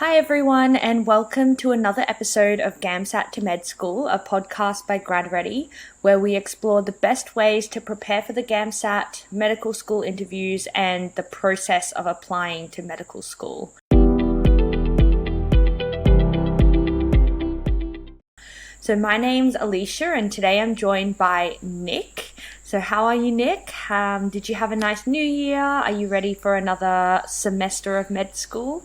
Hi everyone, and welcome to another episode of GAMSAT to Med School, a podcast by GradReady, where we explore the best ways to prepare for the GAMSAT, medical school interviews, and the process of applying to medical school. So my name's Alicia, and today I'm joined by Nick. So how are you, Nick? Did you have a nice new year? Are you ready for another semester of med school?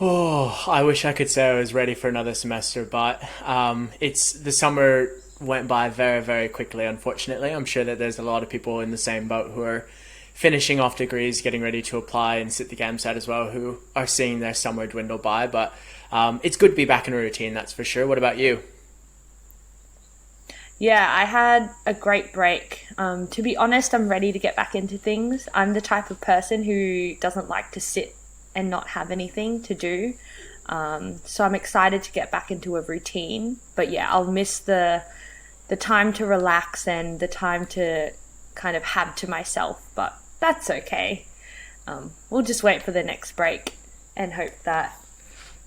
Oh, I wish I could say I was ready for another semester, but it's the summer went by very, very quickly, unfortunately. I'm sure that there's a lot of people in the same boat who are finishing off degrees, getting ready to apply and sit the GAMSAT as well, who are seeing their summer dwindle by. But it's good to be back in a routine, that's for sure. What about you? Yeah, I had a great break. To be honest, I'm ready to get back into things. I'm the type of person who doesn't like to sit and not have anything to do. So I'm excited to get back into a routine. But yeah, I'll miss the time to relax and the time to kind of have to myself, but that's okay. We'll just wait for the next break and hope that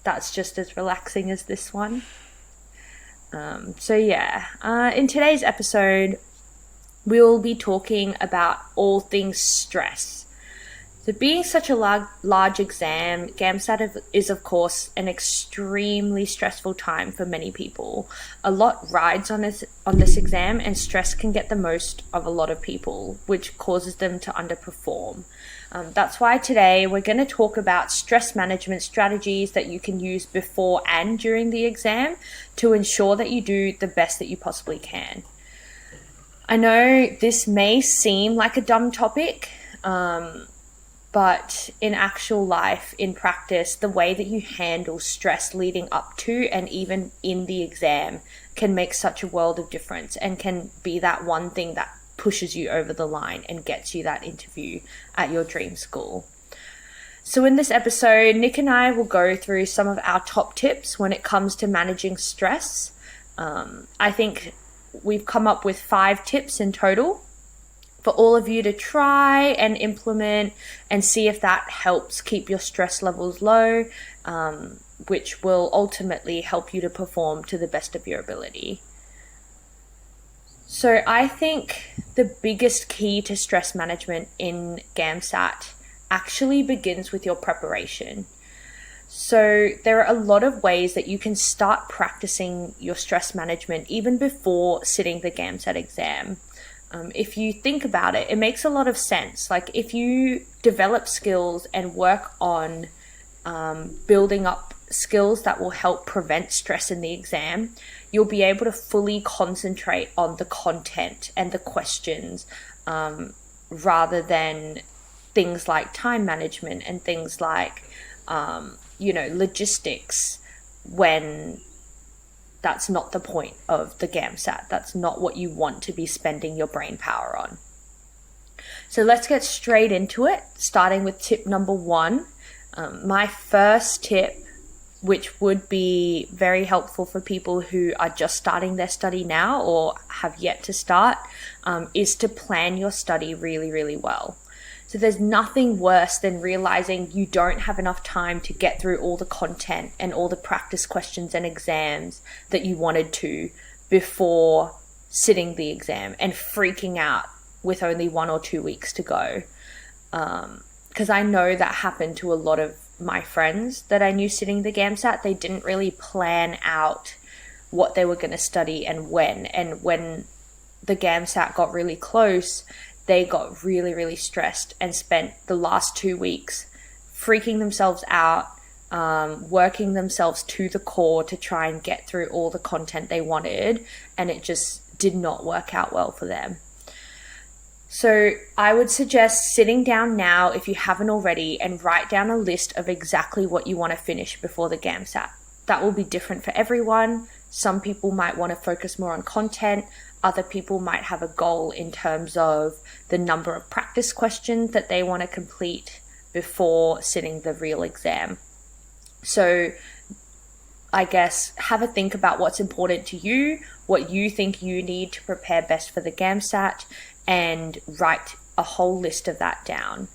that's just as relaxing as this one. In today's episode, we'll be talking about all things stress. So being such a large exam, GAMSAT is of course an extremely stressful time for many people. A lot rides on this exam, and stress can get the most of a lot of people, which causes them to underperform. That's why today we're going to talk about stress management strategies that you can use before and during the exam to ensure that you do the best that you possibly can. I know this may seem like a dumb topic, but in actual life, in practice, the way that you handle stress leading up to and even in the exam can make such a world of difference and can be that one thing that pushes you over the line and gets you that interview at your dream school. So in this episode, Nick and I will go through some of our top tips when it comes to managing stress. I think we've come up with 5 tips in total for all of you to try and implement and see if that helps keep your stress levels low, which will ultimately help you to perform to the best of your ability. So I think the biggest key to stress management in GAMSAT actually begins with your preparation. So there are a lot of ways that you can start practicing your stress management even before sitting the GAMSAT exam. If you think about it, it makes a lot of sense. Like if you develop skills and work on building up skills that will help prevent stress in the exam, you'll be able to fully concentrate on the content and the questions rather than things like time management and things like, logistics, when that's not the point of the GAMSAT. That's not what you want to be spending your brain power on. So let's get straight into it, starting with tip number 1. My first tip, which would be very helpful for people who are just starting their study now or have yet to start, is to plan your study really, really well. So there's nothing worse than realizing you don't have enough time to get through all the content and all the practice questions and exams that you wanted to before sitting the exam and freaking out with only 1 or 2 weeks to go. Because I know that happened to a lot of my friends that I knew sitting the GAMSAT. They didn't really plan out what they were going to study and when. And when the GAMSAT got really close, they got really, really stressed and spent the last 2 weeks freaking themselves out, working themselves to the core to try and get through all the content they wanted, and it just did not work out well for them. So I would suggest sitting down now, if you haven't already, and write down a list of exactly what you want to finish before the GAMSAT. That will be different for everyone. Some people might want to focus more on content. Other people might have a goal in terms of the number of practice questions that they want to complete before sitting the real exam. So I guess have a think about what's important to you, what you think you need to prepare best for the GAMSAT, and write a whole list of that down.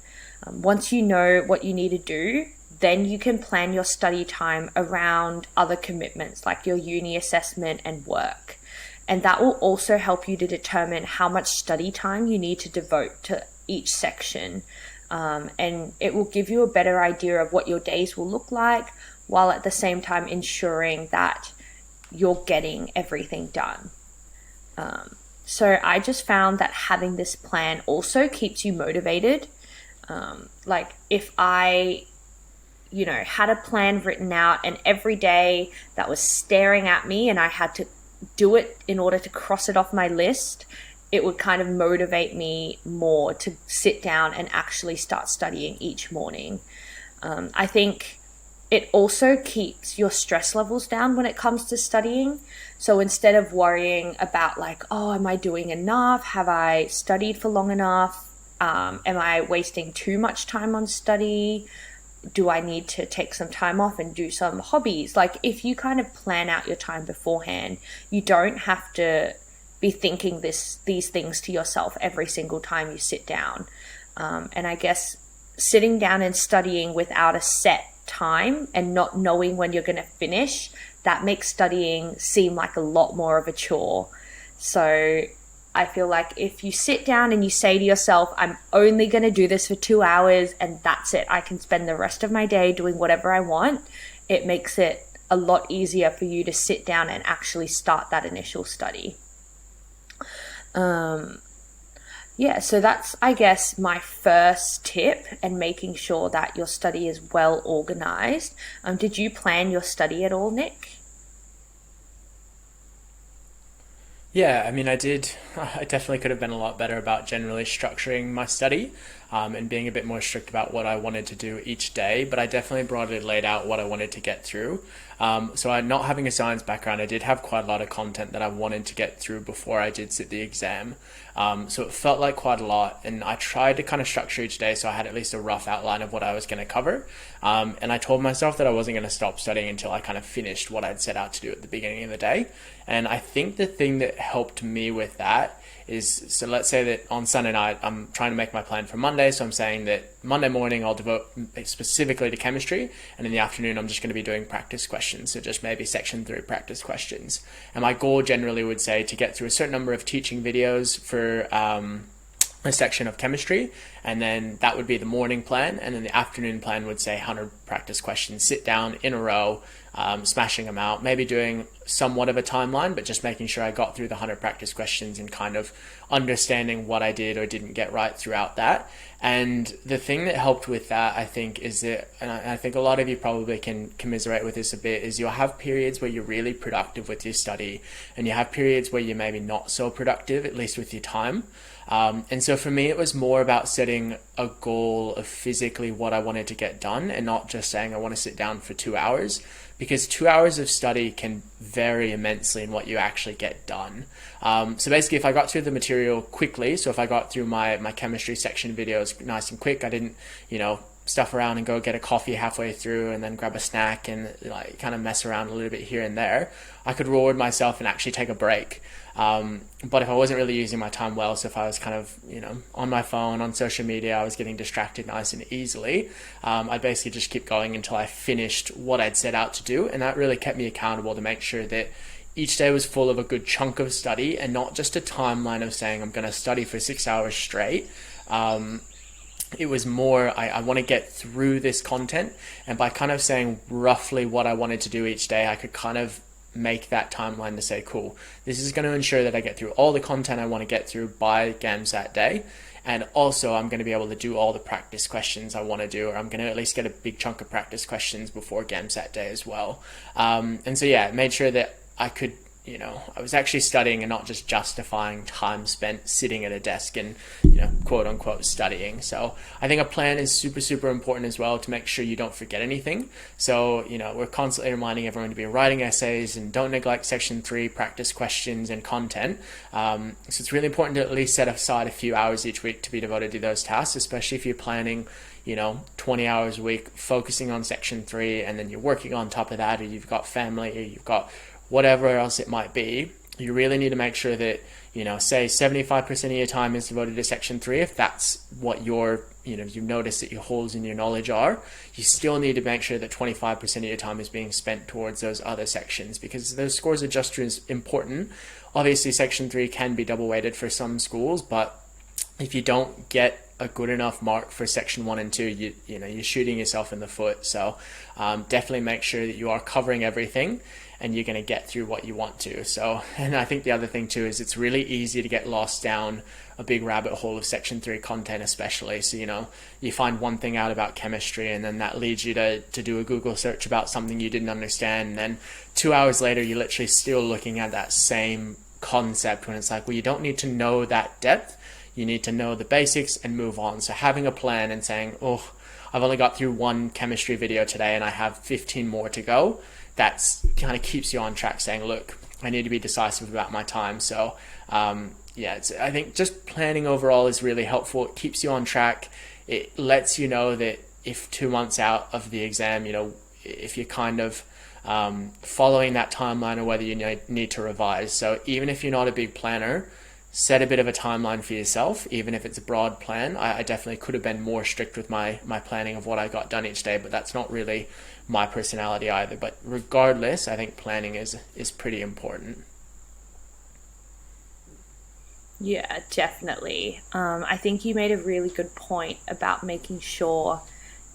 Once you know what you need to do, then you can plan your study time around other commitments like your uni assessment and work. And that will also help you to determine how much study time you need to devote to each section. And it will give you a better idea of what your days will look like, while at the same time ensuring that you're getting everything done. So I just found that having this plan also keeps you motivated. Like if I, had a plan written out and every day that was staring at me and I had to do it in order to cross it off my list, it would kind of motivate me more to sit down and actually start studying each morning. I think it also keeps your stress levels down when it comes to studying. So instead of worrying about like, oh, am I doing enough? Have I studied for long enough? Am I wasting too much time on study? Do I need to take some time off and do some hobbies? Like if you kind of plan out your time beforehand, you don't have to be thinking these things to yourself every single time you sit down. And I guess sitting down and studying without a set time and not knowing when you're going to finish, that makes studying seem like a lot more of a chore. So I feel like if you sit down and you say to yourself, I'm only going to do this for 2 hours and that's it, I can spend the rest of my day doing whatever I want, it makes it a lot easier for you to sit down and actually start that initial study. So that's, I guess, my first tip, and making sure that your study is well organized. Did you plan your study at all, Nick? Yeah, I mean, I did. I definitely could have been a lot better about generally structuring my study, and being a bit more strict about what I wanted to do each day. But I definitely broadly laid out what I wanted to get through. So I, not having a science background, I did have quite a lot of content that I wanted to get through before I did sit the exam. So it felt like quite a lot, and I tried to kind of structure each day so I had at least a rough outline of what I was going to cover. And I told myself that I wasn't going to stop studying until I kind of finished what I'd set out to do at the beginning of the day. And I think the thing that helped me with that is, so let's say that on Sunday night, I'm trying to make my plan for Monday. So I'm saying that Monday morning, I'll devote specifically to chemistry. And in the afternoon, I'm just going to be doing practice questions. So just maybe section 3 practice questions. And my goal generally would say to get through a certain number of teaching videos for a section of chemistry, and then that would be the morning plan, and then the afternoon plan would say 100 practice questions, sit down in a row, smashing them out, maybe doing somewhat of a timeline, but just making sure I got through the 100 practice questions and kind of understanding what I did or didn't get right throughout that. And the thing that helped with that, I think, is that, and I think a lot of you probably can commiserate with this a bit, is you'll have periods where you're really productive with your study, and you have periods where you're maybe not so productive, at least with your time. And so for me, it was more about setting a goal of physically what I wanted to get done, and not just saying I want to sit down for 2 hours, because 2 hours of study can vary immensely in what you actually get done. So basically, if I got through the material quickly, so if I got through my chemistry section videos nice and quick, I didn't, stuff around and go get a coffee halfway through and then grab a snack and like kind of mess around a little bit here and there, I could reward myself and actually take a break. But if I wasn't really using my time well, so if I was kind of, on my phone, on social media, I was getting distracted nice and easily, I'd basically just keep going until I finished what I'd set out to do. And that really kept me accountable to make sure that each day was full of a good chunk of study and not just a timeline of saying I'm going to study for 6 hours straight. It was more, I want to get through this content, and by kind of saying roughly what I wanted to do each day, I could kind of make that timeline to say, cool, this is going to ensure that I get through all the content I want to get through by GAMSAT day, and also I'm going to be able to do all the practice questions I want to do, or I'm going to at least get a big chunk of practice questions before GAMSAT day as well. And so yeah, made sure that I could, I was actually studying and not just justifying time spent sitting at a desk and, quote unquote studying. So I think a plan is super, super important as well to make sure you don't forget anything. So, we're constantly reminding everyone to be writing essays and don't neglect section 3 practice questions and content. So it's really important to at least set aside a few hours each week to be devoted to those tasks, especially if you're planning 20 hours a week focusing on section 3, and then you're working on top of that, or you've got family, or you've got whatever else it might be. You really need to make sure that, say 75% of your time is devoted to section 3, if that's what your, you notice that your holes in your knowledge are, you still need to make sure that 25% of your time is being spent towards those other sections, because those scores are just as important. Obviously, section 3 can be double weighted for some schools, but if you don't get a good enough mark for section 1 and 2, you're shooting yourself in the foot. So definitely make sure that you are covering everything and you're going to get through what you want to. So, and I think the other thing too is it's really easy to get lost down a big rabbit hole of section 3 content, especially. So, you find one thing out about chemistry and then that leads you to do a Google search about something you didn't understand. And then 2 hours later, you're literally still looking at that same concept when it's like, well, you don't need to know that depth. You need to know the basics and move on. So having a plan and saying, oh, I've only got through one chemistry video today and I have 15 more to go, that's kind of keeps you on track, saying, look, I need to be decisive about my time. So I think just planning overall is really helpful. It keeps you on track. It lets you know that if 2 months out of the exam, if you're kind of following that timeline or whether you need to revise. So even if you're not a big planner, set a bit of a timeline for yourself, even if it's a broad plan. I definitely could have been more strict with my planning of what I got done each day, but that's not really my personality either. But regardless, I think planning is pretty important. Yeah, definitely. I think you made a really good point about making sure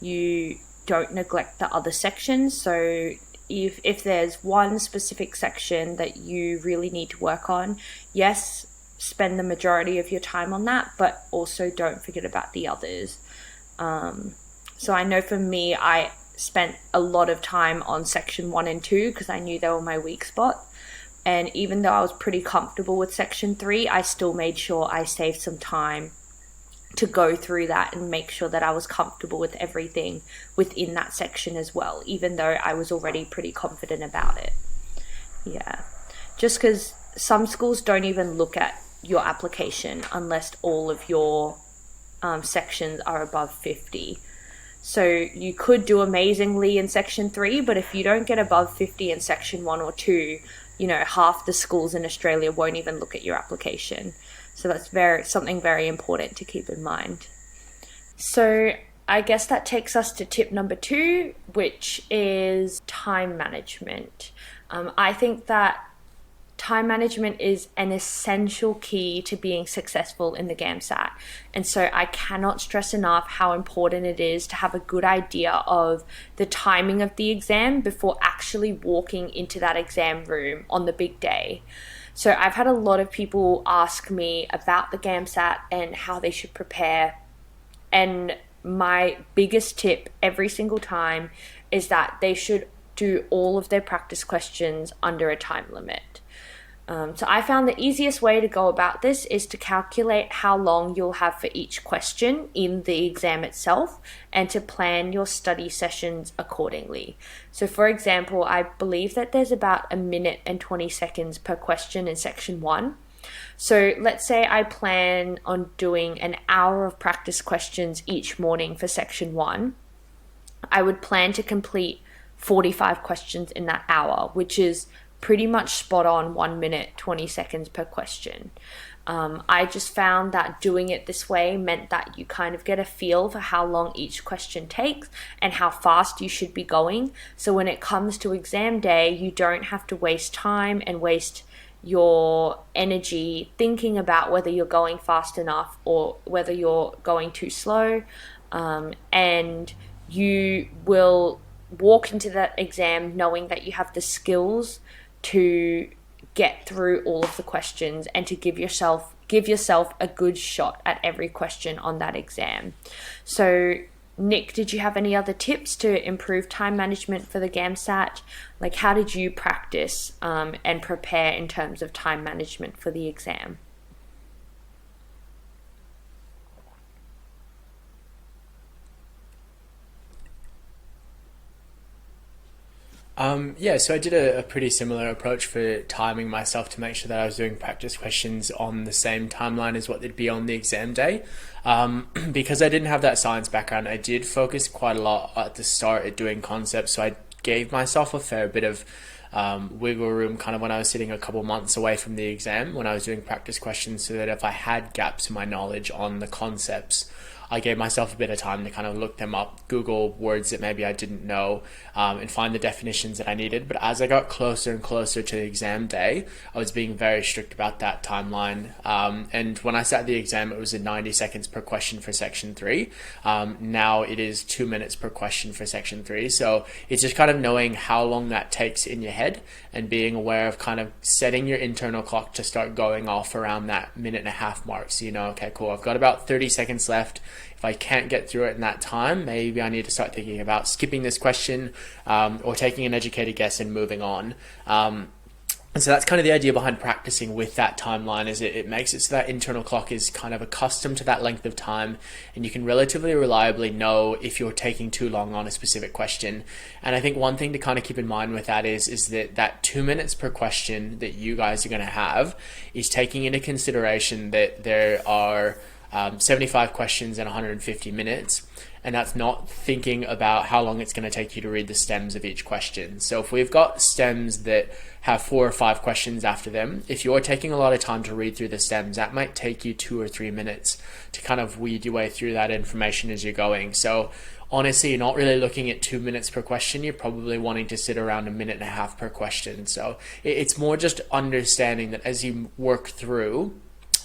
you don't neglect the other sections. So if there's one specific section that you really need to work on, yes, spend the majority of your time on that, but also don't forget about the others. So I know for me, I spent a lot of time on section 1 and 2 because I knew they were my weak spot. And even though I was pretty comfortable with section 3, I still made sure I saved some time to go through that and make sure that I was comfortable with everything within that section as well, even though I was already pretty confident about it. Yeah. Just because some schools don't even look at your application unless all of your sections are above 50. So you could do amazingly in section 3, but if you don't get above 50 in section 1 or 2, half the schools in Australia won't even look at your application. So that's something very important to keep in mind. So I guess that takes us to tip number 2, which is time management. I think that time management is an essential key to being successful in the GAMSAT. And so I cannot stress enough how important it is to have a good idea of the timing of the exam before actually walking into that exam room on the big day. So I've had a lot of people ask me about the GAMSAT and how they should prepare. And my biggest tip every single time is that they should do all of their practice questions under a time limit. So I found the easiest way to go about this is to calculate how long you'll have for each question in the exam itself and to plan your study sessions accordingly. So for example, I believe that there's about 1 minute and 20 seconds per question in section 1. So let's say I plan on doing an hour of practice questions each morning for section 1. I would plan to complete 45 questions in that hour, which is pretty much spot on 1 minute, 20 seconds per question. I just found that doing it this way meant that you kind of get a feel for how long each question takes and how fast you should be going. So when it comes to exam day, you don't have to waste time and waste your energy thinking about whether you're going fast enough or whether you're going too slow. And you will walk into that exam knowing that you have the skills to get through all of the questions and to give yourself a good shot at every question on that exam. So Nick, did you have any other tips to improve time management for the GAMSAT? Like, how did you practice and prepare in terms of time management for the exam? So I did a pretty similar approach for timing myself to make sure that I was doing practice questions on the same timeline as what they'd be on the exam day. Because I didn't have that science background, I did focus quite a lot at the start at doing concepts, so I gave myself a fair bit of wiggle room kind of when I was sitting a couple months away from the exam when I was doing practice questions, so that if I had gaps in my knowledge on the concepts, I gave myself a bit of time to kind of look them up, Google words that maybe I didn't know, and find the definitions that I needed. But as I got closer and closer to the exam day, I was being very strict about that timeline. And when I sat the exam, it was in 90 seconds per question for section 3. Now it is 2 minutes per question for section 3. So it's just kind of knowing how long that takes in your head and being aware of kind of setting your internal clock to start going off around that minute and a half mark. So you know, okay, cool, I've got about 30 seconds left. If I can't get through it in that time, maybe I need to start thinking about skipping this question, or taking an educated guess and moving on. And so that's kind of the idea behind practicing with that timeline, is it makes it so that internal clock is kind of accustomed to that length of time, and you can relatively reliably know if you're taking too long on a specific question. And I think one thing to kind of keep in mind with that is that 2 minutes per question that you guys are going to have is taking into consideration that there are 75 questions in 150 minutes. And that's not thinking about how long it's going to take you to read the stems of each question. So if we've got stems that have 4 or 5 questions after them, if you're taking a lot of time to read through the stems, that might take you 2 or 3 minutes to kind of weed your way through that information as you're going. So honestly, you're not really looking at 2 minutes per question. You're probably wanting to sit around a minute and a half per question. So it's more just understanding that as you work through,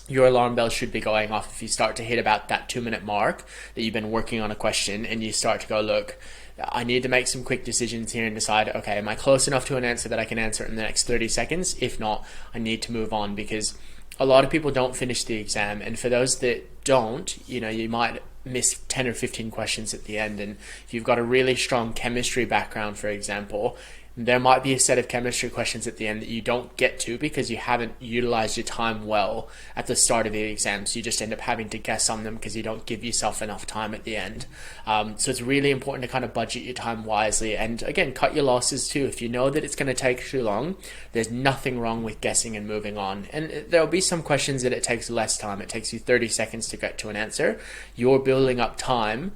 your alarm bell should be going off if you start to hit about that 2 minute mark that you've been working on a question, and you start to go, look, I need to make some quick decisions here and decide, okay, am I close enough to an answer that I can answer it in the next 30 seconds? If not, I need to move on, because a lot of people don't finish the exam. And for those that don't, you know, you might miss 10 or 15 questions at the end. And if you've got a really strong chemistry background, for example, there might be a set of chemistry questions at the end that you don't get to because you haven't utilized your time well at the start of the exam. So you just end up having to guess on them because you don't give yourself enough time at the end. So it's really important to kind of budget your time wisely. And again, cut your losses too. If you know that it's going to take too long, there's nothing wrong with guessing and moving on. And there'll be some questions that it takes less time. It takes you 30 seconds to get to an answer. You're building up time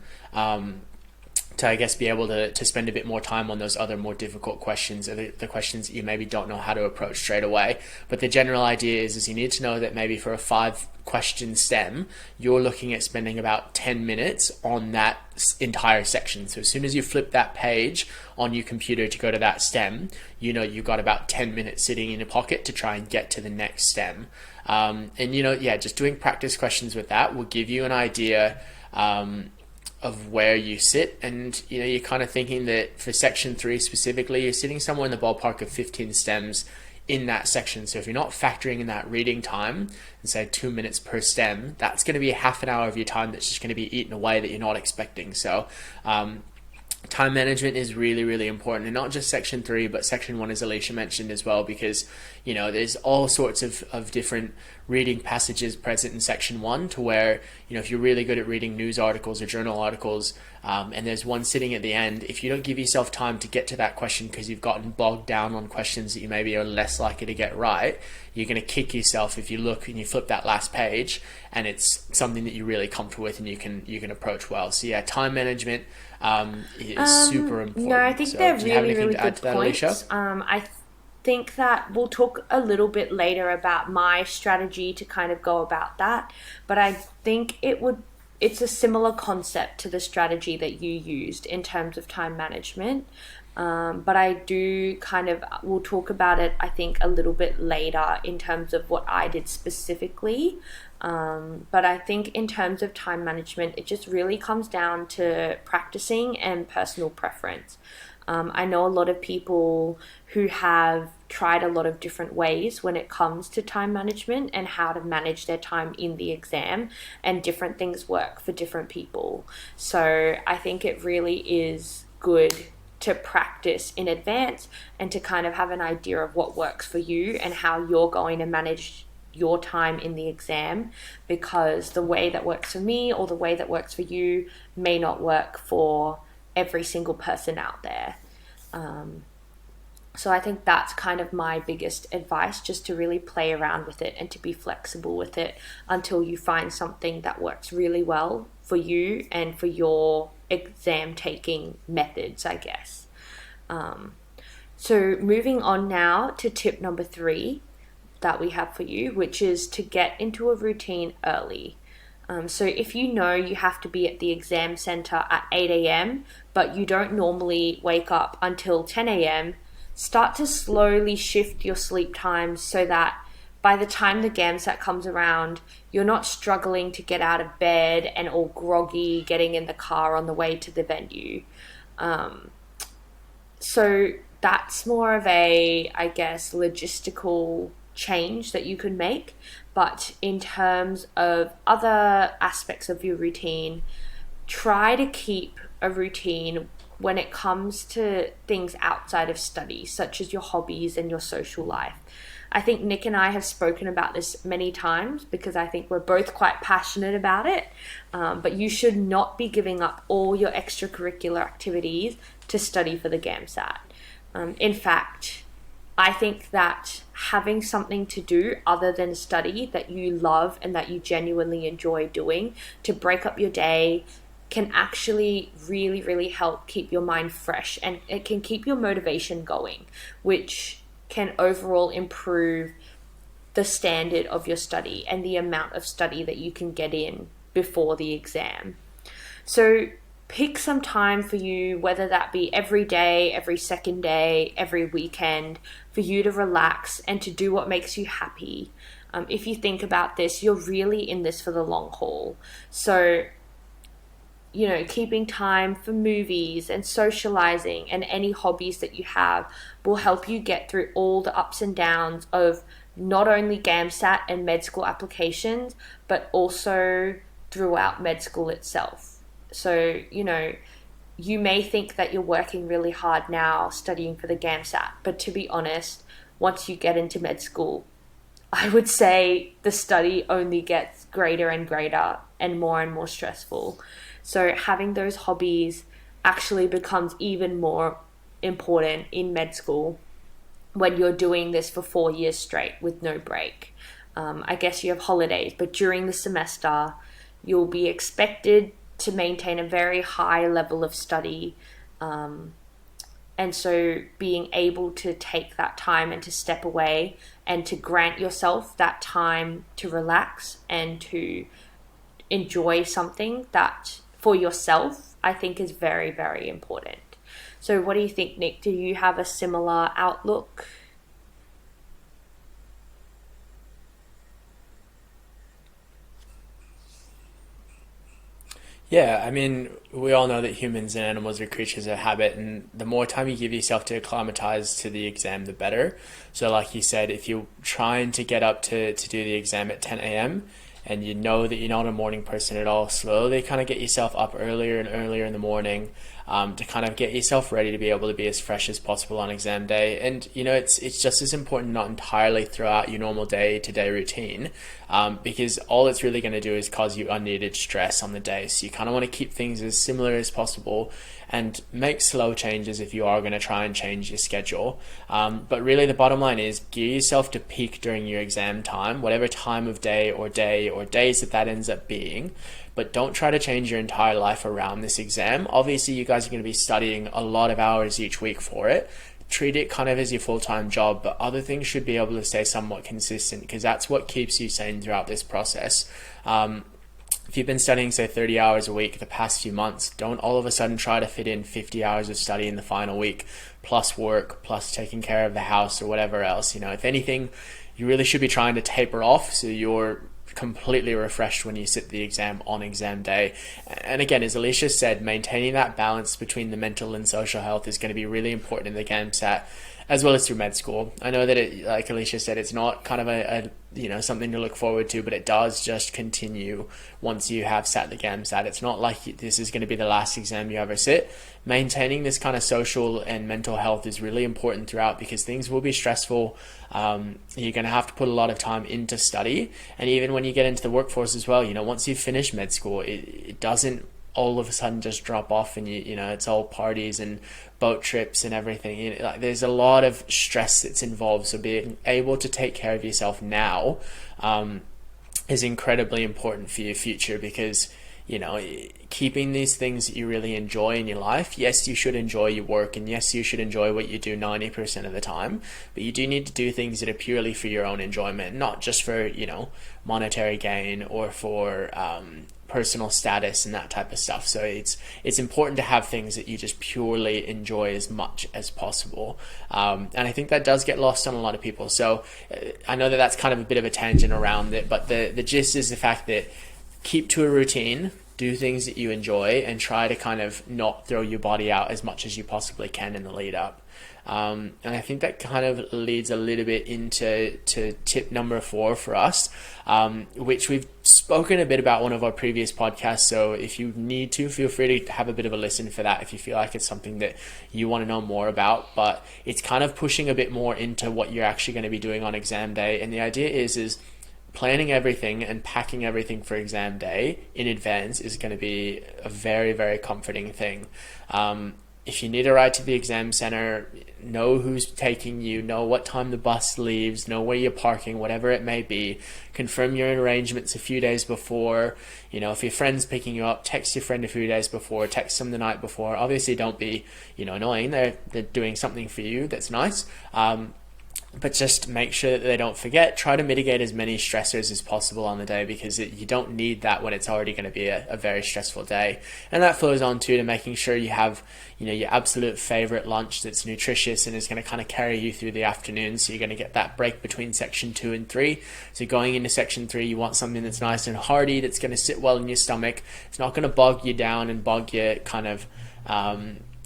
to, I guess, be able to spend a bit more time on those other more difficult questions, or the questions that you maybe don't know how to approach straight away. But the general idea is you need to know that maybe for a 5 question stem, you're looking at spending about 10 minutes on that entire section. So as soon as you flip that page on your computer to go to that stem, you know you've got about 10 minutes sitting in your pocket to try and get to the next stem. And you know, yeah, just doing practice questions with that will give you an idea of where you sit. And you know, you're kind of thinking that for section 3 specifically, you're sitting somewhere in the ballpark of 15 stems in that section. So if you're not factoring in that reading time and say 2 minutes per stem, that's going to be a half an hour of your time that's just going to be eaten away that you're not expecting. So time management is really, really important, and not just section 3, but section 1, as Alicia mentioned as well, because you know there's all sorts of different reading passages present in section 1, to where, you know, if you're really good at reading news articles or journal articles, and there's one sitting at the end, if you don't give yourself time to get to that question because you've gotten bogged down on questions that you maybe are less likely to get right, you're going to kick yourself if you look and you flip that last page and it's something that you're really comfortable with and you can approach well. So yeah, time management is super important. No, I think so they're do you have really, anything really to add good to that, points. Alicia? I think that we'll talk a little bit later about my strategy to kind of go about that, but I think it's a similar concept to the strategy that you used in terms of time management. But I do we'll talk about it, I think, a little bit later in terms of what I did specifically. But I think in terms of time management, it just really comes down to practicing and personal preference. I know a lot of people who have tried a lot of different ways when it comes to time management and how to manage their time in the exam, and different things work for different people. So I think it really is good to practice in advance and to kind of have an idea of what works for you and how you're going to manage your time in the exam, because the way that works for me or the way that works for you may not work for every single person out there. So I think that's kind of my biggest advice, just to really play around with it and to be flexible with it until you find something that works really well for you and for your exam taking methods, I guess. So moving on now to tip number 3 that we have for you, which is to get into a routine early. So if you know you have to be at the exam center at 8 a.m., but you don't normally wake up until 10 a.m., start to slowly shift your sleep times so that by the time the GAMSAT comes around, you're not struggling to get out of bed and all groggy getting in the car on the way to the venue. So that's more of a, I guess, logistical change that you could make. But in terms of other aspects of your routine, try to keep a routine when it comes to things outside of study, such as your hobbies and your social life. I think Nick and I have spoken about this many times because I think we're both quite passionate about it. But you should not be giving up all your extracurricular activities to study for the GAMSAT. In fact, I think that having something to do other than study that you love and that you genuinely enjoy doing to break up your day can actually really, really help keep your mind fresh, and it can keep your motivation going, which can overall improve the standard of your study and the amount of study that you can get in before the exam. So pick some time for you, whether that be every day, every second day, every weekend, for you to relax and to do what makes you happy. If you think about this, you're really in this for the long haul. So, keeping time for movies and socializing and any hobbies that you have will help you get through all the ups and downs of not only GAMSAT and med school applications, but also throughout med school itself. So, you may think that you're working really hard now studying for the GAMSAT, but to be honest, once you get into med school, I would say the study only gets greater and greater and more stressful. So having those hobbies actually becomes even more important in med school when you're doing this for 4 years straight with no break. I guess you have holidays, but during the semester, you'll be expected to maintain a very high level of study. And so being able to take that time and to step away and to grant yourself that time to relax and to enjoy something that for yourself, I think is very, very important. So what do you think, Nick? Do you have a similar outlook? Yeah, I mean, we all know that humans and animals are creatures of habit, and the more time you give yourself to acclimatize to the exam, the better. So, like you said, if you're trying to get up to do the exam at 10 a.m., and you know that you're not a morning person at all, slowly kind of get yourself up earlier and earlier in the morning, to kind of get yourself ready to be able to be as fresh as possible on exam day. And it's just as important not entirely throughout your normal day-to-day routine, because all it's really going to do is cause you unneeded stress on the day. So you kind of want to keep things as similar as possible and make slow changes if you are going to try and change your schedule. But really the bottom line is gear yourself to peak during your exam time, whatever time of day or days that ends up being. But don't try to change your entire life around this exam. Obviously, you guys are going to be studying a lot of hours each week for it. Treat it kind of as your full-time job, but other things should be able to stay somewhat consistent because that's what keeps you sane throughout this process. If you've been studying, say, 30 hours a week the past few months, don't all of a sudden try to fit in 50 hours of study in the final week, plus work, plus taking care of the house or whatever else. If anything, you really should be trying to taper off so you're completely refreshed when you sit the exam on exam day. And again, as Alicia said, maintaining that balance between the mental and social health is going to be really important in the GAMSAT as well as through med school. I know that it, like Alicia said, it's not kind of a something to look forward to, but it does just continue once you have sat the GAMSAT. It's not like this is going to be the last exam you ever sit. Maintaining this kind of social and mental health is really important throughout because things will be stressful. You're going to have to put a lot of time into study, and even when you get into the workforce as well, once you finish med school, it doesn't all of a sudden just drop off and it's all parties and boat trips and everything. There's a lot of stress that's involved, so being able to take care of yourself now is incredibly important for your future because keeping these things that you really enjoy in your life. Yes, you should enjoy your work, and yes, you should enjoy what you do 90% of the time, but you do need to do things that are purely for your own enjoyment, not just for, monetary gain or for personal status and that type of stuff. So it's important to have things that you just purely enjoy as much as possible, and I think that does get lost on a lot of people. So I know that that's kind of a bit of a tangent around it, but the gist is the fact that keep to a routine, do things that you enjoy, and try to kind of not throw your body out as much as you possibly can in the lead up. And I think that kind of leads a little bit into tip number 4 for us, which we've spoken a bit about one of our previous podcasts. So if you need to, feel free to have a bit of a listen for that if you feel like it's something that you want to know more about. But it's kind of pushing a bit more into what you're actually going to be doing on exam day. And the idea is planning everything and packing everything for exam day in advance is going to be a very, very comforting thing. If you need a ride to the exam center, know who's taking you, know what time the bus leaves, know where you're parking, whatever it may be. Confirm your arrangements a few days before. If your friend's picking you up, text your friend a few days before, text them the night before. Obviously, don't be, annoying. They're doing something for you that's nice. But just make sure that they don't forget. Try to mitigate as many stressors as possible on the day, because you don't need that when it's already going to be a very stressful day. And that flows on too to making sure you have, your absolute favorite lunch that's nutritious and is going to kind of carry you through the afternoon. So you're going to get that break between section 2 and 3. So going into section 3, you want something that's nice and hearty, that's going to sit well in your stomach. It's not going to bog you down and bog your kind of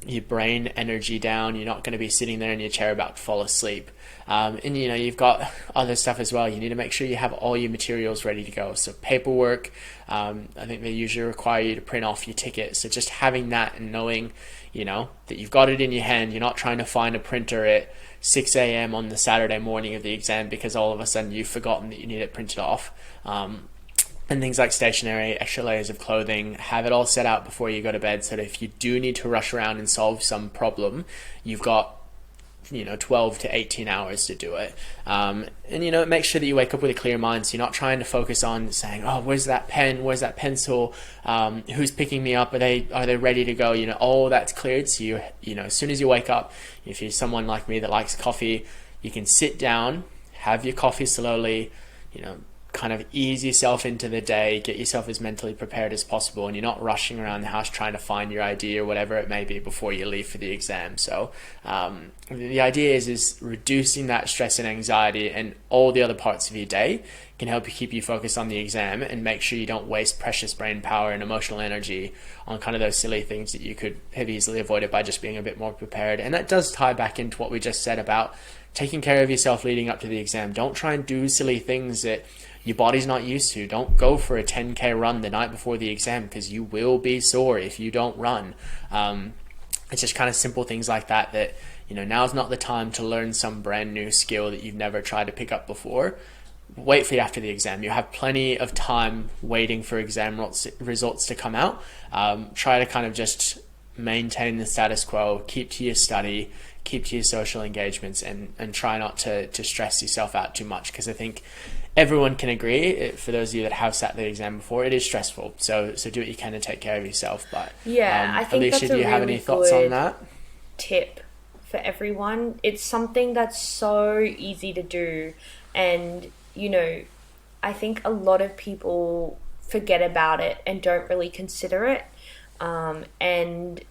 your brain energy down. You're not going to be sitting there in your chair about to fall asleep. And you've got other stuff as well. You need to make sure you have all your materials ready to go. So paperwork, I think they usually require you to print off your ticket. So just having that and knowing, that you've got it in your hand. You're not trying to find a printer at 6 a.m. on the Saturday morning of the exam because all of a sudden you've forgotten that you need it printed off. And things like stationery, extra layers of clothing, have it all set out before you go to bed so that if you do need to rush around and solve some problem, you've got 12 to 18 hours to do it. And make sure that you wake up with a clear mind, so you're not trying to focus on saying, oh, where's that pen, where's that pencil, who's picking me up, are they ready to go? All that's cleared. So you as soon as you wake up, if you're someone like me that likes coffee, you can sit down, have your coffee slowly, kind of ease yourself into the day, get yourself as mentally prepared as possible, and you're not rushing around the house trying to find your ID or whatever it may be before you leave for the exam. So the idea is reducing that stress and anxiety, and all the other parts of your day can help you keep you focused on the exam and make sure you don't waste precious brain power and emotional energy on kind of those silly things that you could have easily avoided by just being a bit more prepared. And that does tie back into what we just said about taking care of yourself leading up to the exam. Don't try and do silly things that your body's not used to. Don't go for a 10K run the night before the exam, because you will be sore if you don't run. It's just kind of simple things like that now's not the time to learn some brand new skill that you've never tried to pick up before. Wait for you after the exam. You have plenty of time waiting for exam results to come out. Try to kind of just maintain the status quo, keep to your study, keep to your social engagements, and try not to stress yourself out too much, because I think everyone can agree, for those of you that have sat the exam before, it is stressful. So do what you can to take care of yourself. But I think Alicia, that's do you have any thoughts on that? Tip for everyone. It's something that's so easy to do, and I think a lot of people forget about it and don't really consider it, and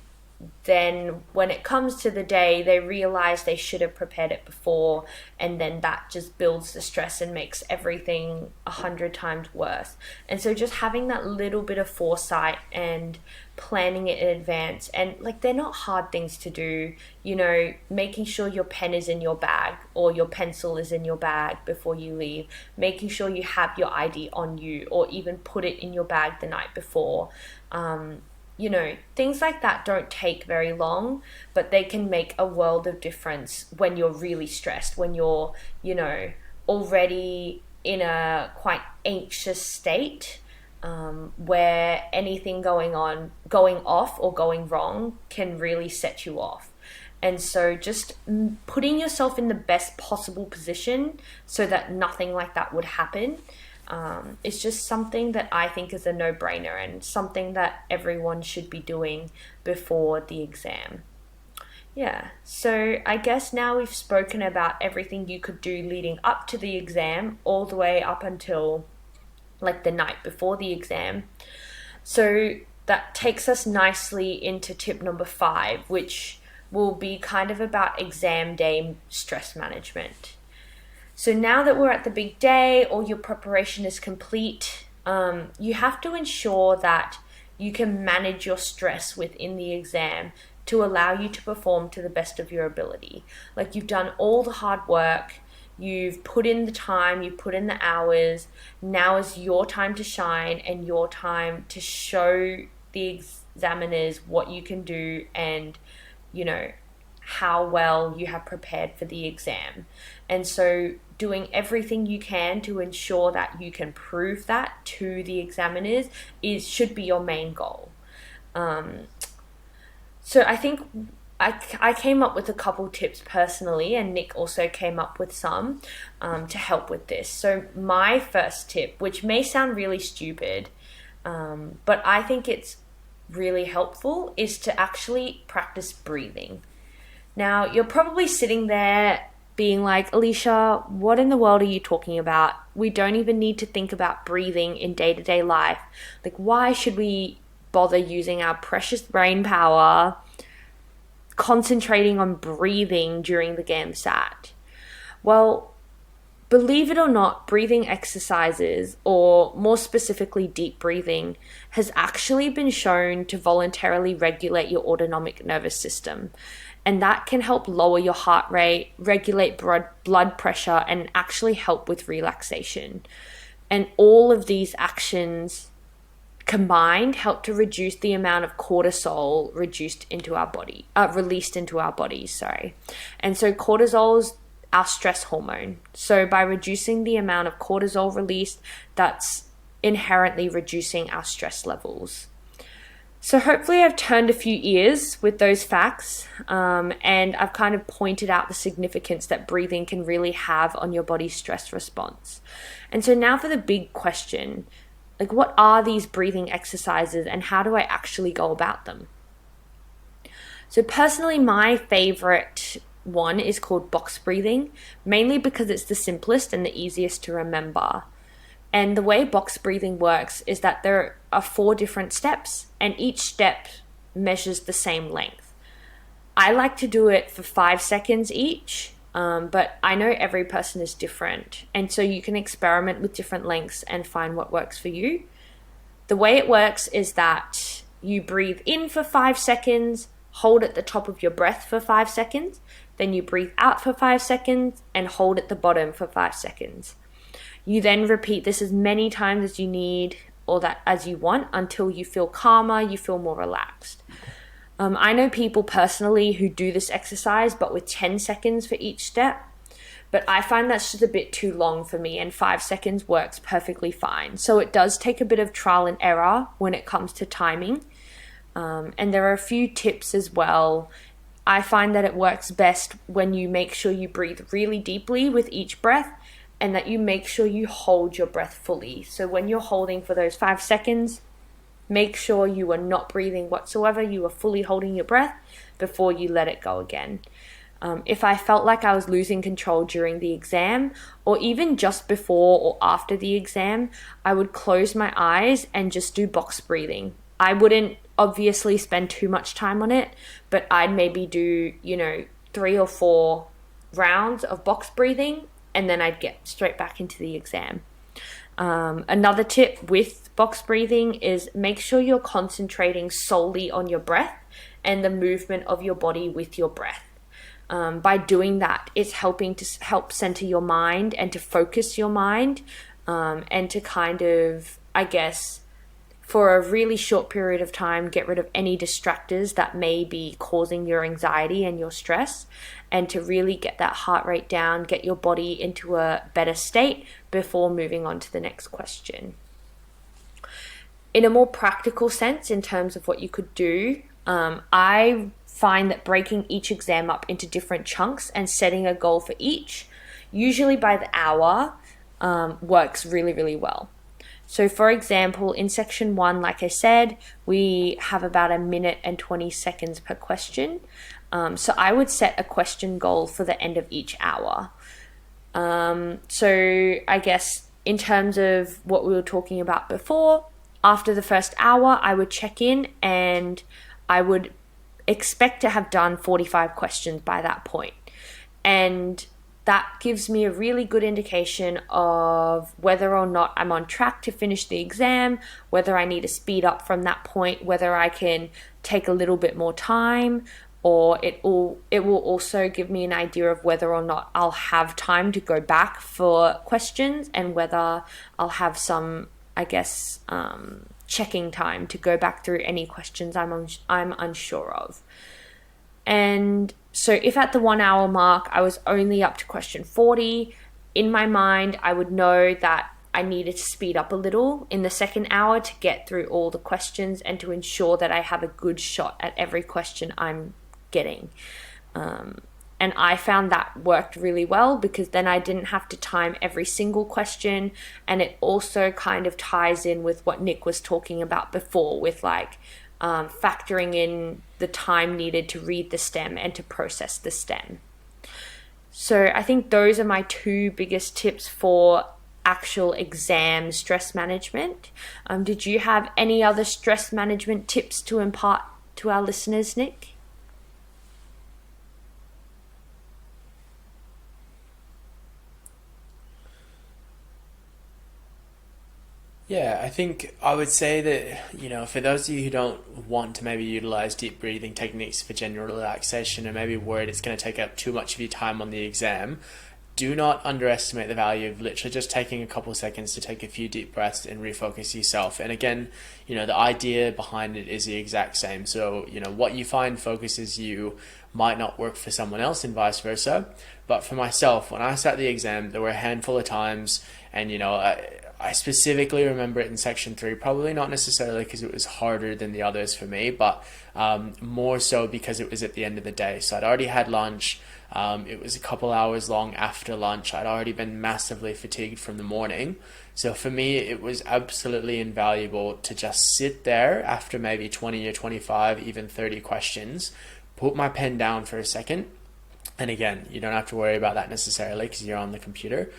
then when it comes to the day, they realize they should have prepared it before, and then that just builds the stress and makes everything 100 times worse. And so just having that little bit of foresight and planning it in advance, and they're not hard things to do, making sure your pen is in your bag or your pencil is in your bag before you leave, making sure you have your ID on you or even put it in your bag the night before. Things like that don't take very long, but they can make a world of difference when you're really stressed, when you're, already in a quite anxious state, where anything going off or going wrong can really set you off. And so just putting yourself in the best possible position so that nothing like that would happen, It's just something that I think is a no-brainer and something that everyone should be doing before the exam. Yeah, so I guess now we've spoken about everything you could do leading up to the exam, all the way up until like the night before the exam. So that takes us nicely into tip number 5, which will be kind of about exam day stress management. So now that we're at the big day, all your preparation is complete, you have to ensure that you can manage your stress within the exam to allow you to perform to the best of your ability. Like, you've done all the hard work, you've put in the time, you've put in the hours. Now is your time to shine and your time to show the examiners what you can do and, you know, how well you have prepared for the exam. And so doing everything you can to ensure that you can prove that to the examiners should be your main goal. So I think I came up with a couple tips personally, and Nick also came up with some to help with this. So my first tip, which may sound really stupid, but I think it's really helpful, is to actually practice breathing. Now, you're probably sitting there being like, Alicia, what in the world are you talking about? We don't even need to think about breathing in day-to-day life. Like, why should we bother using our precious brain power concentrating on breathing during the GAMSAT? Well, believe it or not, breathing exercises, or more specifically deep breathing, has actually been shown to voluntarily regulate your autonomic nervous system. And that can help lower your heart rate, regulate blood pressure, and actually help with relaxation. And all of these actions combined help to reduce the amount of cortisol released into our bodies. And so cortisol is our stress hormone. So by reducing the amount of cortisol released, that's inherently reducing our stress levels. So hopefully I've turned a few ears with those facts, and I've kind of pointed out the significance that breathing can really have on your body's stress response. And so now for the big question, like, what are these breathing exercises and how do I actually go about them? So personally, my favorite one is called box breathing, mainly because it's the simplest and the easiest to remember. And the way box breathing works is that there are 4 different steps, and each step measures the same length. I like to do it for 5 seconds each, but I know every person is different. And so you can experiment with different lengths and find what works for you. The way it works is that you breathe in for 5 seconds, hold at the top of your breath for 5 seconds, then you breathe out for 5 seconds and hold at the bottom for 5 seconds. You then repeat this as many times as you need or that as you want until you feel calmer, you feel more relaxed. I know people personally who do this exercise, but with 10 seconds for each step. But I find that's just a bit too long for me, and 5 seconds works perfectly fine. So it does take a bit of trial and error when it comes to timing. And there are a few tips as well. I find that it works best when you make sure you breathe really deeply with each breath, and that you make sure you hold your breath fully. So when you're holding for those 5 seconds, make sure you are not breathing whatsoever. You are fully holding your breath before you let it go again. If I felt like I was losing control during the exam, or even just before or after the exam, I would close my eyes and just do box breathing. I wouldn't obviously spend too much time on it, but I'd maybe do, 3 or 4 rounds of box breathing, and then I'd get straight back into the exam. Another tip with box breathing is make sure you're concentrating solely on your breath and the movement of your body with your breath. By doing that, it's helping to help center your mind and to focus your mind, and to kind of, I guess, for a really short period of time, get rid of any distractors that may be causing your anxiety and your stress, and to really get that heart rate down, get your body into a better state before moving on to the next question. In a more practical sense, in terms of what you could do, I find that breaking each exam up into different chunks and setting a goal for each, usually by the hour, works really, really well. So for example, in section 1, like I said, we have about a minute and 20 seconds per question. So I would set a question goal for the end of each hour. So I guess in terms of what we were talking about before, after the first hour, I would check in and I would expect to have done 45 questions by that point. And that gives me a really good indication of whether or not I'm on track to finish the exam, whether I need to speed up from that point, whether I can take a little bit more time, or it will also give me an idea of whether or not I'll have time to go back for questions and whether I'll have some, I guess, checking time to go back through any questions I'm unsure of. And so if at the 1 hour mark I was only up to question 40, in my mind I would know that I needed to speed up a little in the second hour to get through all the questions and to ensure that I have a good shot at every question I'm getting. And I found that worked really well because then I didn't have to time every single question, and it also kind of ties in with what Nick was talking about before with like factoring in the time needed to read the STEM and to process the STEM. So I think those are my two biggest tips for actual exam stress management. Did you have any other stress management tips to impart to our listeners, Nick? Yeah, I think I would say that, for those of you who don't want to maybe utilize deep breathing techniques for general relaxation and maybe worried it's going to take up too much of your time on the exam, do not underestimate the value of literally just taking a couple seconds to take a few deep breaths and refocus yourself. And again, the idea behind it is the exact same. So, what you find focuses you might not work for someone else and vice versa. But for myself, when I sat the exam, there were a handful of times, and, I specifically remember it in section 3, probably not necessarily because it was harder than the others for me, but more so because it was at the end of the day. So I'd already had lunch. It was a couple hours long after lunch. I'd already been massively fatigued from the morning. So for me, it was absolutely invaluable to just sit there after maybe 20 or 25, even 30 questions, put my pen down for a second. And again, you don't have to worry about that necessarily because you're on the computer.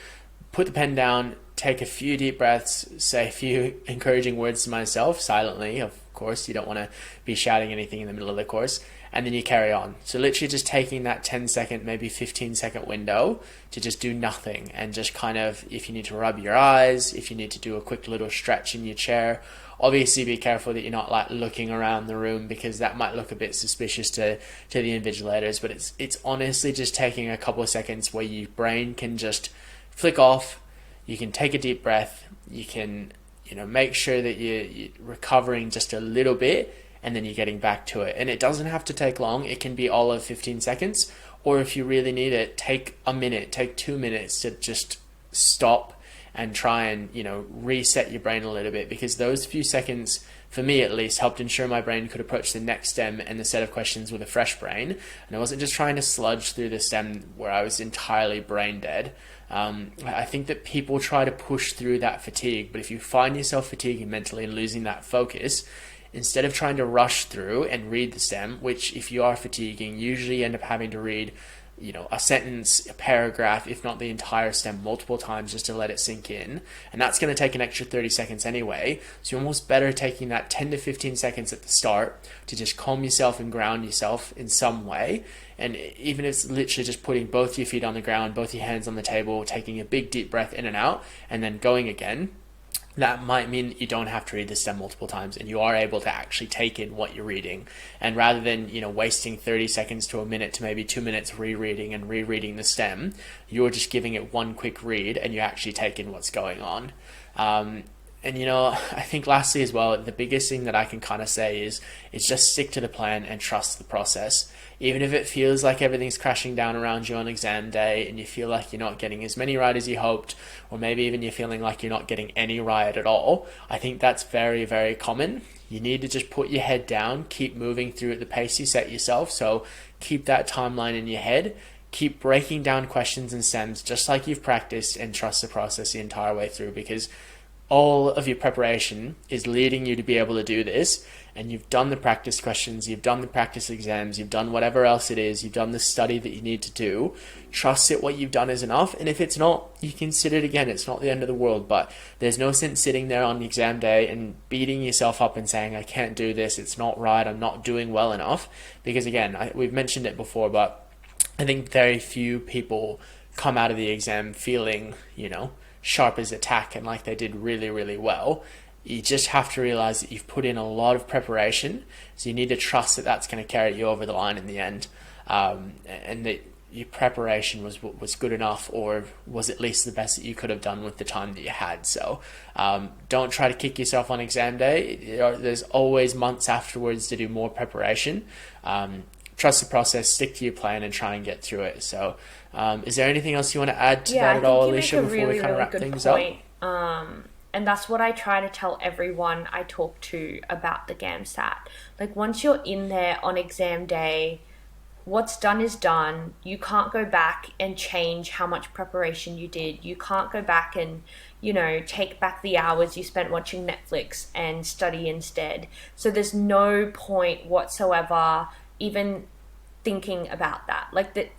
Put the pen down, take a few deep breaths, say a few encouraging words to myself silently. Of course, you don't want to be shouting anything in the middle of the course, and then you carry on. So literally just taking that 10-second, maybe 15-second window to just do nothing and just kind of, if you need to rub your eyes, if you need to do a quick little stretch in your chair, obviously be careful that you're not like looking around the room because that might look a bit suspicious to the invigilators, but it's honestly just taking a couple of seconds where your brain can just flick off. You can take a deep breath, you can make sure that you're recovering just a little bit, and then you're getting back to it. And it doesn't have to take long. It can be all of 15 seconds, or if you really need it, take a minute, take 2 minutes to just stop and try and reset your brain a little bit, because those few seconds, for me at least, helped ensure my brain could approach the next STEM and the set of questions with a fresh brain, and I wasn't just trying to sludge through the STEM where I was entirely brain dead. I think that people try to push through that fatigue, but if you find yourself fatiguing mentally and losing that focus, instead of trying to rush through and read the STEM, which if you are fatiguing, usually you end up having to read a sentence, a paragraph, if not the entire STEM multiple times just to let it sink in. And that's going to take an extra 30 seconds anyway. So you're almost better taking that 10 to 15 seconds at the start to just calm yourself and ground yourself in some way. And even if it's literally just putting both your feet on the ground, both your hands on the table, taking a big deep breath in and out, and then going again, that might mean that you don't have to read the STEM multiple times and you are able to actually take in what you're reading. And rather than, wasting 30 seconds to a minute to maybe 2 minutes rereading the STEM, you're just giving it one quick read and you actually take in what's going on. I think lastly as well, the biggest thing that I can kind of say is just stick to the plan and trust the process. Even if it feels like everything's crashing down around you on exam day and you feel like you're not getting as many right as you hoped, or maybe even you're feeling like you're not getting any right at all, I think that's very, very common. You need to just put your head down, keep moving through at the pace you set yourself. So keep that timeline in your head, keep breaking down questions and stems just like you've practiced, and trust the process the entire way through, because all of your preparation is leading you to be able to do this. And you've done the practice questions, you've done the practice exams, you've done whatever else it is, you've done the study that you need to do. Trust that what you've done is enough. And if it's not, you can sit it again. It's not the end of the world. But there's no sense sitting there on the exam day and beating yourself up and saying, I can't do this, it's not right, I'm not doing well enough. Because again, we've mentioned it before, but I think very few people come out of the exam feeling, sharp as a tack and like they did really, really well. You just have to realize that you've put in a lot of preparation, so you need to trust that that's going to carry you over the line in the end, and that your preparation was good enough, or was at least the best that you could have done with the time that you had. So don't try to kick yourself on exam day. There's always months afterwards to do more preparation. Trust the process, stick to your plan, and try and get through it. So is there anything else you want to add to that at all, Alicia, before we kind of wrap things up? And that's what I try to tell everyone I talk to about the GAMSAT. Like, once you're in there on exam day, what's done is done. You can't go back and change how much preparation you did. You can't go back and, take back the hours you spent watching Netflix and study instead. So there's no point whatsoever even thinking about that.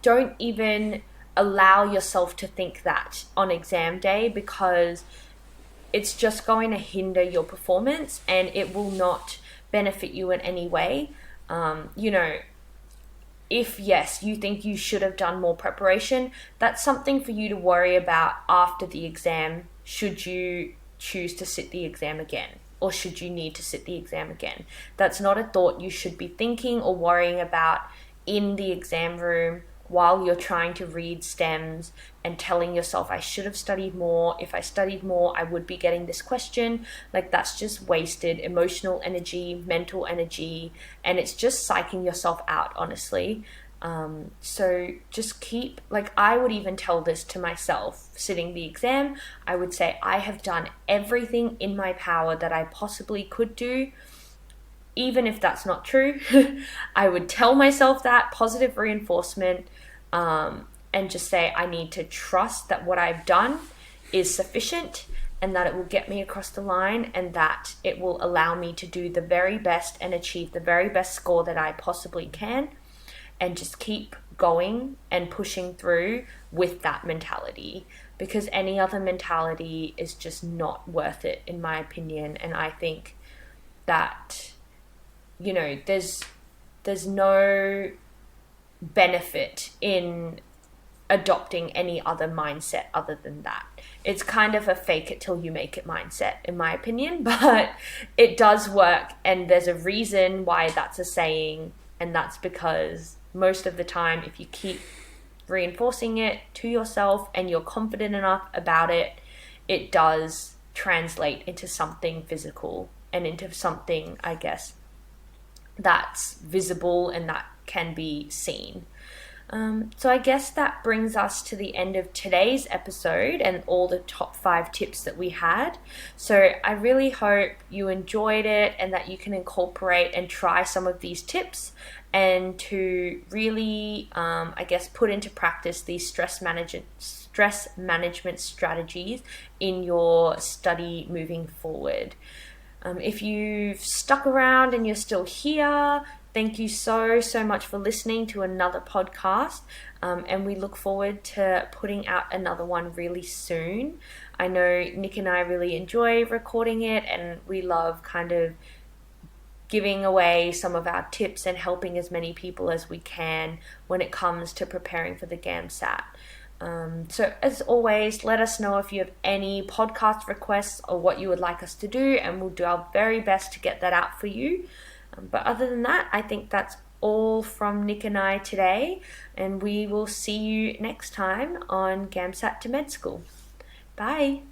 Don't even allow yourself to think that on exam day, because it's just going to hinder your performance and it will not benefit you in any way. If yes, you think you should have done more preparation, that's something for you to worry about after the exam, should you choose to sit the exam again, or should you need to sit the exam again. That's not a thought you should be thinking or worrying about in the exam room while you're trying to read stems and telling yourself, I should have studied more. If I studied more, I would be getting this question. That's just wasted emotional energy, mental energy, and it's just psyching yourself out, honestly. So just keep, I would even tell this to myself sitting the exam. I would say, I have done everything in my power that I possibly could do. Even if that's not true, I would tell myself that, positive reinforcement, and just say, I need to trust that what I've done is sufficient, and that it will get me across the line, and that it will allow me to do the very best and achieve the very best score that I possibly can, and just keep going and pushing through with that mentality, because any other mentality is just not worth it, in my opinion. And I think that there's no benefit in adopting any other mindset other than that. It's kind of a fake it till you make it mindset, in my opinion, but it does work, and there's a reason why that's a saying, and that's because most of the time, if you keep reinforcing it to yourself and you're confident enough about it, it does translate into something physical and into something, I guess, that's visible and that can be seen. So I guess that brings us to the end of today's episode and all the top 5 tips that we had. So I really hope you enjoyed it and that you can incorporate and try some of these tips, and to really, put into practice these stress management strategies in your study moving forward. If you've stuck around and you're still here, thank you so much for listening to another podcast. And we look forward to putting out another one really soon. I know Nick and I really enjoy recording it, and we love kind of giving away some of our tips and helping as many people as we can when it comes to preparing for the GAMSAT. So as always, let us know if you have any podcast requests or what you would like us to do, and we'll do our very best to get that out for you. But other than that, I think that's all from Nick and I today, and we will see you next time on GAMSAT to Med School. Bye.